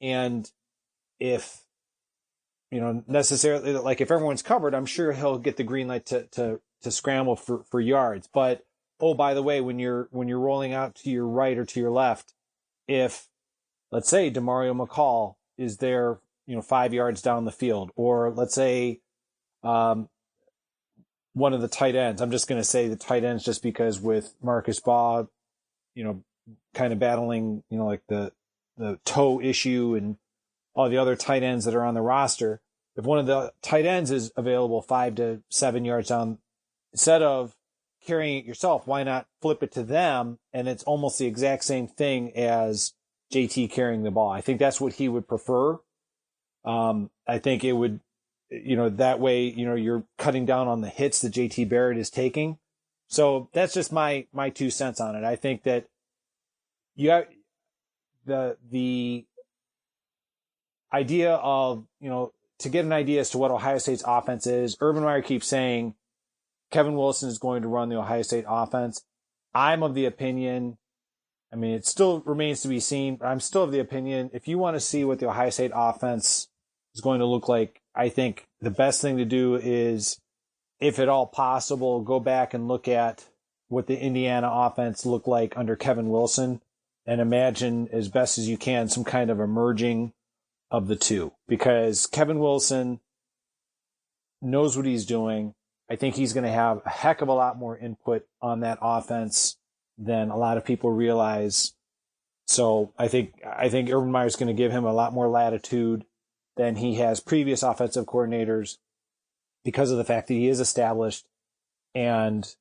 And if, necessarily, like if everyone's covered, I'm sure he'll get the green light to scramble for yards. But, oh, by the way, when you're rolling out to your right or to your left, if, let's say, DeMario McCall is there, 5 yards down the field, or let's say, one of the tight ends. I'm just going to say the tight ends just because with Marcus Baugh, kind of battling, like the toe issue and all the other tight ends that are on the roster. If one of the tight ends is available 5 to 7 yards down, instead of carrying it yourself, why not flip it to them? And it's almost the exact same thing as JT carrying the ball. I think that's what he would prefer. I think it would, that way, you're cutting down on the hits that JT Barrett is taking. So that's just my 2 cents on it. I think that you have the idea of, to get an idea as to what Ohio State's offense is. Urban Meyer keeps saying Kevin Wilson is going to run the Ohio State offense. I'm of the opinion, it still remains to be seen, but I'm still of the opinion, if you want to see what the Ohio State offense is going to look like, I think the best thing to do is, if at all possible, go back and look at what the Indiana offense looked like under Kevin Wilson and imagine as best as you can some kind of a merging of the two, because Kevin Wilson knows what he's doing. I think he's going to have a heck of a lot more input on that offense than a lot of people realize. So I think Urban Meyer is going to give him a lot more latitude than he has previous offensive coordinators, because of the fact that he is established, and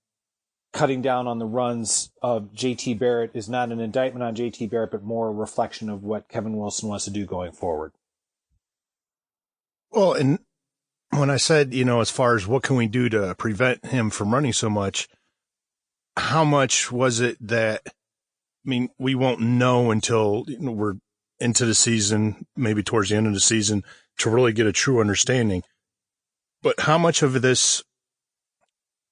cutting down on the runs of JT Barrett is not an indictment on JT Barrett, but more a reflection of what Kevin Wilson wants to do going forward. Well, and when I said, as far as what can we do to prevent him from running so much, how much was it that, we won't know until we're into the season, maybe towards the end of the season, to really get a true understanding. But how much of this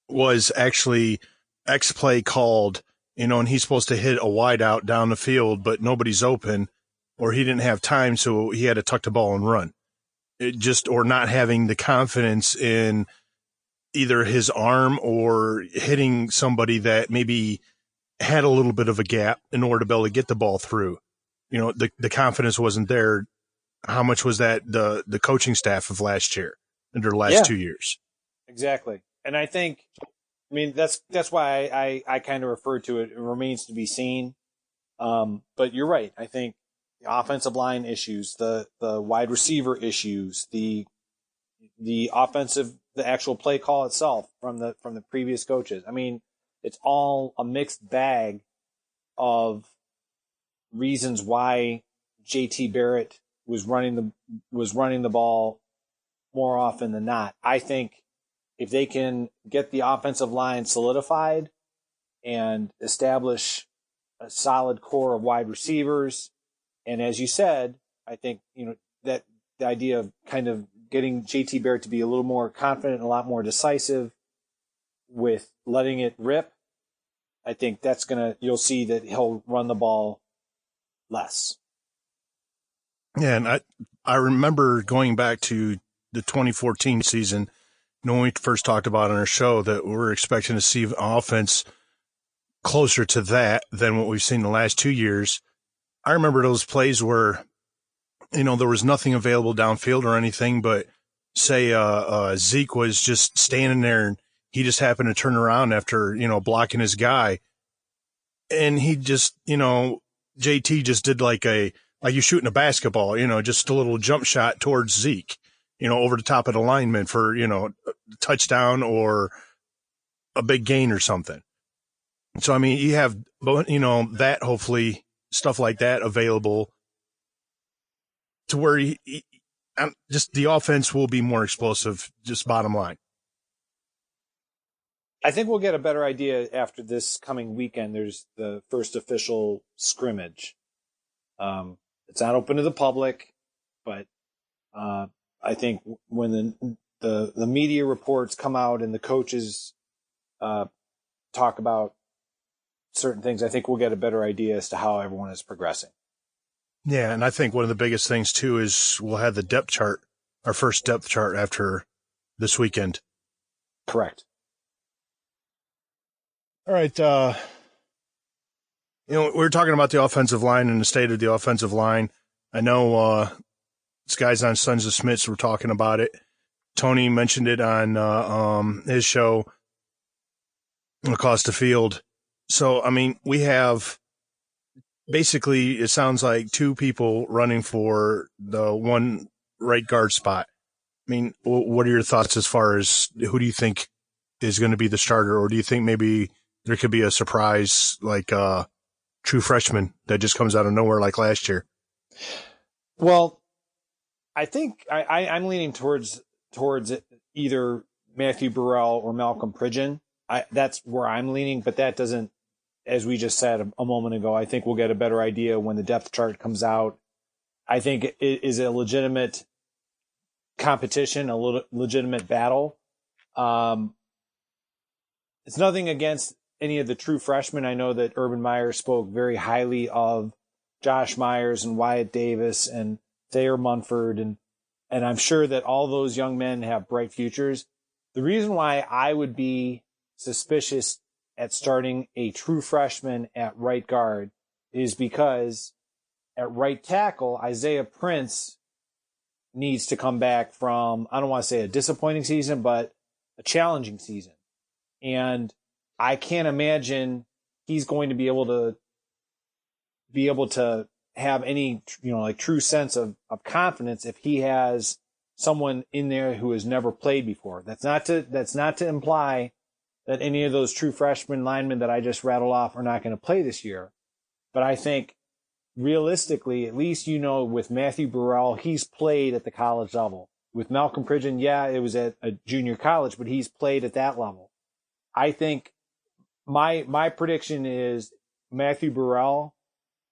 was actually X play called, and he's supposed to hit a wide out down the field, but nobody's open, or he didn't have time, so he had to tuck the ball and run. Or not having the confidence in either his arm or hitting somebody that maybe had a little bit of a gap in order to be able to get the ball through. The confidence wasn't there. How much was that the coaching staff of last year, under the last 2 years? Exactly. And I think, that's why I kind of referred to it. It remains to be seen. But you're right. I think the offensive line issues, the wide receiver issues, the actual play call itself from the previous coaches. It's all a mixed bag of reasons why JT Barrett was running the ball more often than not. I think if they can get the offensive line solidified and establish a solid core of wide receivers, and as you said, I think, that the idea of kind of getting JT Barrett to be a little more confident and a lot more decisive with letting it rip, I think you'll see that he'll run the ball less. Yeah, and I remember going back to the 2014 season, when we first talked about on our show that we're expecting to see offense closer to that than what we've seen the last 2 years. I remember those plays where, there was nothing available downfield or anything, but say Zeke was just standing there and he just happened to turn around after, blocking his guy. And he just, JT just did like you shooting a basketball, just a little jump shot towards Zeke, over the top of the lineman for, a touchdown or a big gain or something. So, you have, that hopefully stuff like that available to where just the offense will be more explosive, just bottom line. I think we'll get a better idea after this coming weekend. There's the first official scrimmage. It's not open to the public, but I think when the media reports come out and the coaches talk about certain things, I think we'll get a better idea as to how everyone is progressing. Yeah, and I think one of the biggest things too is we'll have the depth chart, our first depth chart after this weekend. Correct. All right. We were talking about the offensive line and the state of the offensive line. I know these guys on Sons of Smiths were talking about it. Tony mentioned it on his show across the field. So, I mean, we have basically, it sounds like two people running for the one right guard spot. I mean, what are your thoughts as far as who do you think is going to be the starter, or do you think maybe there could be a surprise like true freshman that just comes out of nowhere like last year? Well, I think I'm leaning towards either Matthew Burrell or Malcolm Pridgeon. That's where I'm leaning, but that doesn't, as we just said a moment ago, I think we'll get a better idea when the depth chart comes out. I think it is a legitimate competition, a legitimate battle. It's nothing against any of the true freshmen. I know that Urban Meyer spoke very highly of Josh Myers and Wyatt Davis and Thayer Munford, and I'm sure that all those young men have bright futures. The reason why I would be suspicious at starting a true freshman at right guard is because at right tackle, Isaiah Prince needs to come back from, I don't want to say a disappointing season, but a challenging season. And I can't imagine he's going to be able to have any, like true sense of confidence if he has someone in there who has never played before. That's not to imply that any of those true freshman linemen that I just rattled off are not going to play this year. But I think realistically, at least, with Matthew Burrell, he's played at the college level. With Malcolm Pridgeon, yeah, it was at a junior college, but he's played at that level. I think my prediction is Matthew Burrell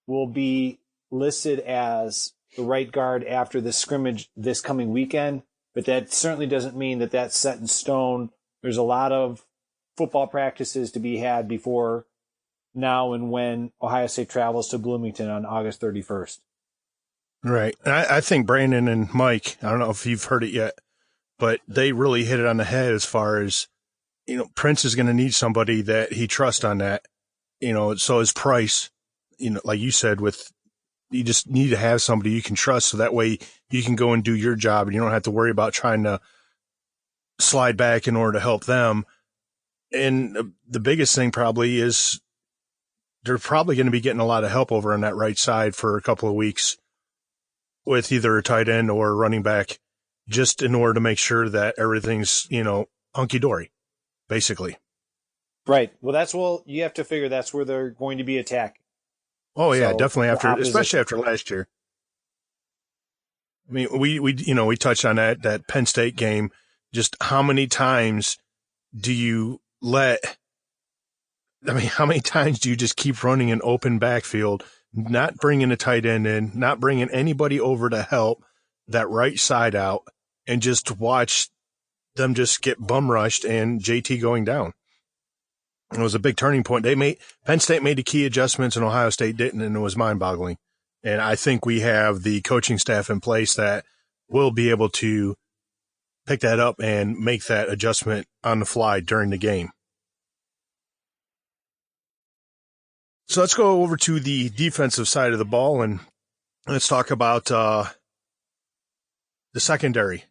will be listed as the right guard after the scrimmage this coming weekend, but that certainly doesn't mean that that's set in stone. There's a lot of football practices to be had before now and when Ohio State travels to Bloomington on August 31st. Right. And I think Brandon and Mike, I don't know if you've heard it yet, but they really hit it on the head as far as, Prince is going to need somebody that he trusts on that, so his price, like you said, you just need to have somebody you can trust so that way you can go and do your job and you don't have to worry about trying to slide back in order to help them. And the biggest thing probably is they're probably going to be getting a lot of help over on that right side for a couple of weeks with either a tight end or a running back, just in order to make sure that everything's, hunky-dory, basically. Right. Well, you have to figure that's where they're going to be attacking. Oh, yeah, definitely especially after last year. I mean, we touched on that Penn State game. Just how many times do you how many times do you just keep running an open backfield, not bringing a tight end in, not bringing anybody over to help that right side out, and just watch them just get bum rushed and JT going down? It was a big turning point. Penn State made the key adjustments and Ohio State didn't, and it was mind-boggling. And I think we have the coaching staff in place that will be able to pick that up and make that adjustment on the fly during the game. So let's go over to the defensive side of the ball and let's talk about the secondary.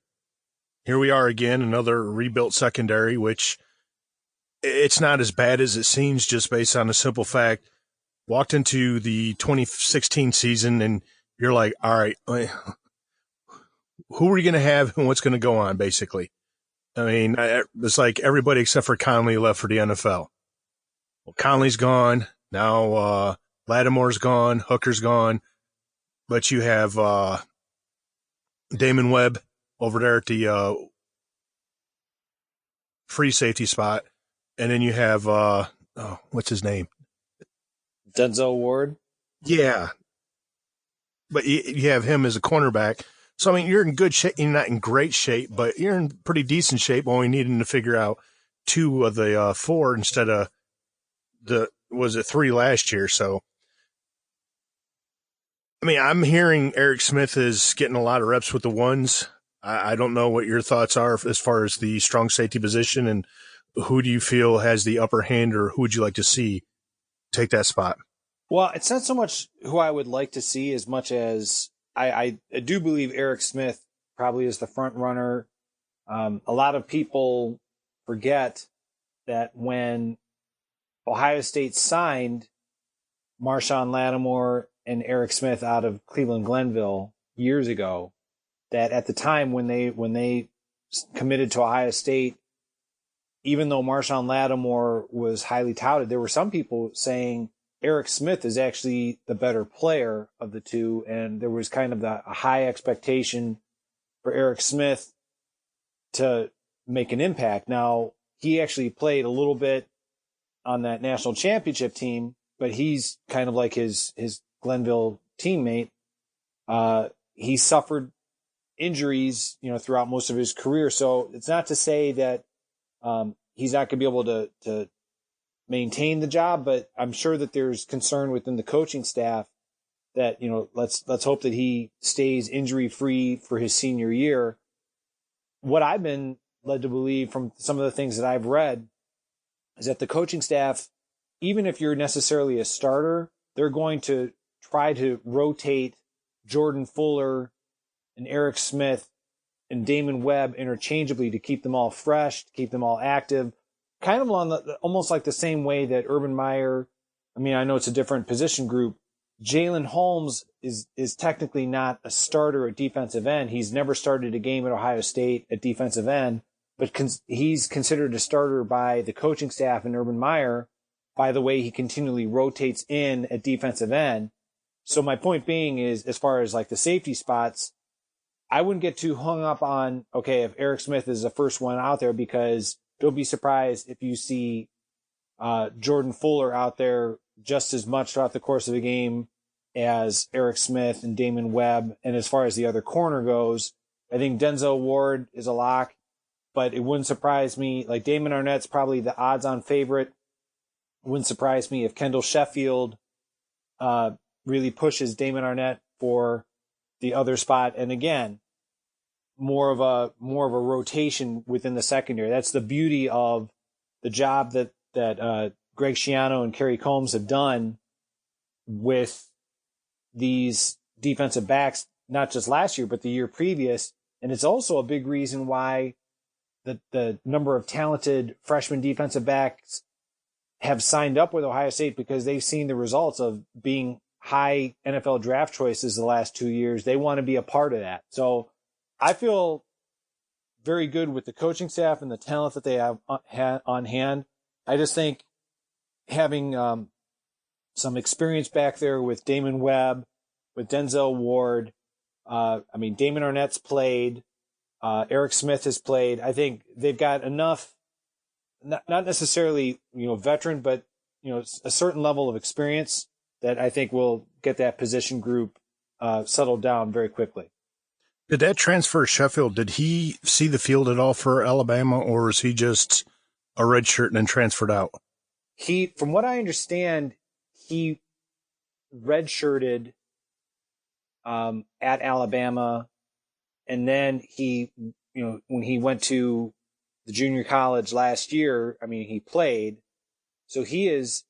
Here we are again, another rebuilt secondary, which it's not as bad as it seems just based on the simple fact. Walked into the 2016 season and you're like, all right, who are you going to have and what's going to go on, basically? I mean, it's like everybody except for Conley left for the NFL. Well, Conley's gone. Now Lattimore's gone. Hooker's gone. But you have Damon Webb over there at the free safety spot. And then you have, what's his name? Denzel Ward? Yeah. But you have him as a cornerback. So, I mean, you're in good shape. You're not in great shape, but you're in pretty decent shape, only needing to figure out 2 of the 4 instead of was it 3 last year? So I mean, I'm hearing Eric Smith is getting a lot of reps with the ones. I don't know what your thoughts are as far as the strong safety position, and who do you feel has the upper hand, or who would you like to see take that spot? Well, it's not so much who I would like to see as much as I do believe Eric Smith probably is the front runner. A lot of people forget that when Ohio State signed Marshawn Lattimore and Eric Smith out of Cleveland Glenville years ago, that at the time when they committed to Ohio State, even though Marshawn Lattimore was highly touted, there were some people saying Eric Smith is actually the better player of the two, and there was kind of a high expectation for Eric Smith to make an impact. Now, he actually played a little bit on that national championship team, but he's kind of like his Glenville teammate. He suffered injuries, throughout most of his career. So it's not to say that he's not going to be able to maintain the job, but I'm sure that there's concern within the coaching staff that, let's hope that he stays injury free for his senior year. What I've been led to believe from some of the things that I've read is that the coaching staff, even if you're necessarily a starter, they're going to try to rotate Jordan Fuller and Eric Smith and Damon Webb interchangeably to keep them all fresh, to keep them all active, kind of on almost like the same way that Urban Meyer. I mean, I know it's a different position group. Jalen Holmes is technically not a starter at defensive end. He's never started a game at Ohio State at defensive end, but he's considered a starter by the coaching staff and Urban Meyer by the way he continually rotates in at defensive end. So my point being is, as far as like the safety spots, I wouldn't get too hung up on, okay, if Eric Smith is the first one out there, because don't be surprised if you see Jordan Fuller out there just as much throughout the course of the game as Eric Smith and Damon Webb. And as far as the other corner goes, I think Denzel Ward is a lock, but it wouldn't surprise me. Like Damon Arnett's probably the odds-on favorite. It wouldn't surprise me if Kendall Sheffield really pushes Damon Arnett for the other spot. And again, more of a rotation within the secondary. That's the beauty of the job that Greg Schiano and Kerry Combs have done with these defensive backs, not just last year, but the year previous. And it's also a big reason why the number of talented freshman defensive backs have signed up with Ohio State, because they've seen the results of being high NFL draft choices the last 2 years. They want to be a part of that. So I feel very good with the coaching staff and the talent that they have on hand. I just think having some experience back there with Damon Webb, with Denzel Ward, Damon Arnett's played, Eric Smith has played. I think they've got enough, not necessarily, veteran, but, a certain level of experience that I think will get that position group settled down very quickly. Did that transfer Sheffield, did he see the field at all for Alabama, or was he just a red shirt and then transferred out? From what I understand, he redshirted at Alabama, and then he, when he went to the junior college last year, he played. So he is,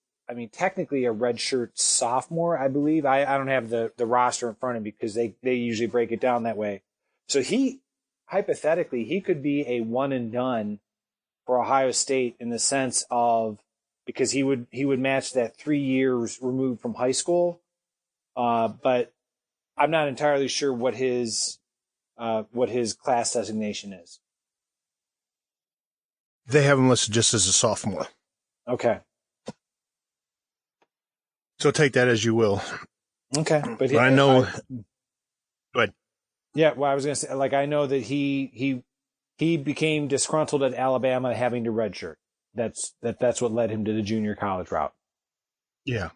technically a redshirt sophomore, I believe. I don't have the roster in front of me because they usually break it down that way. So hypothetically, he could be a one and done for Ohio State in the sense of, because he would match that 3 years removed from high school. But I'm not entirely sure what his class designation is. They have him listed just as a sophomore. Okay. So take that as you will. Okay. But I know. Go ahead. Yeah, well, I was going to say, I know that he became disgruntled at Alabama having to redshirt. That's what led him to the junior college route. Yeah.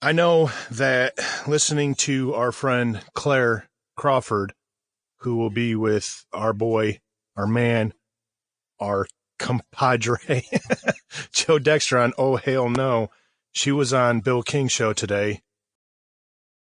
I know that listening to our friend Claire Crawford, who will be with our boy, our man, our compadre, Joe Dexter on Oh Hell No, she was on Bill King's show today,